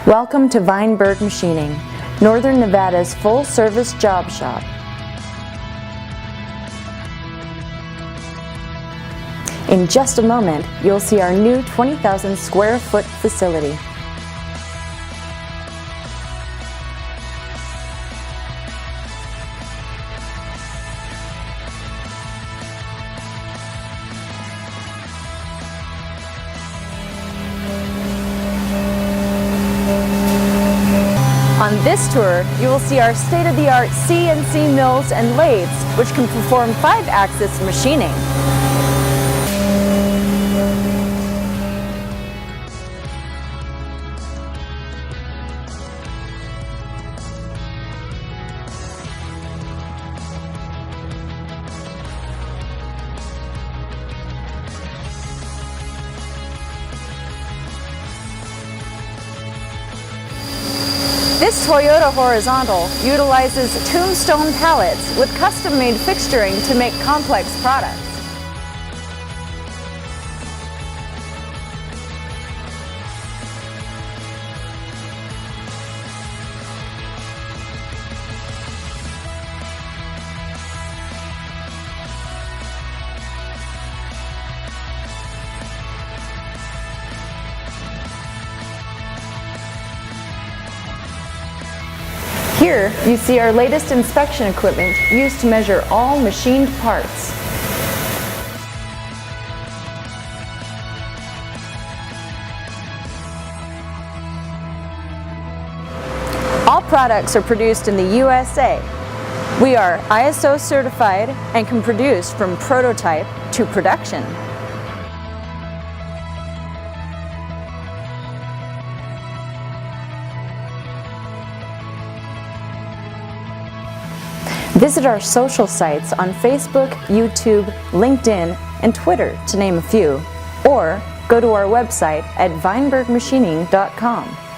Welcome to Vineburg Machining, Northern Nevada's full-service job shop. In just a moment, you'll see our new 20,000 square foot facility. On this tour, you will see our state-of-the-art CNC mills and lathes, which can perform 5-axis machining. This Toyota horizontal utilizes tombstone pallets with custom-made fixturing to make complex products. Here, you see our latest inspection equipment used to measure all machined parts. All products are produced in the USA. We are ISO certified and can produce from prototype to production. Visit our social sites on Facebook, YouTube, LinkedIn, and Twitter, to name a few, or go to our website at vineburgmachining.com.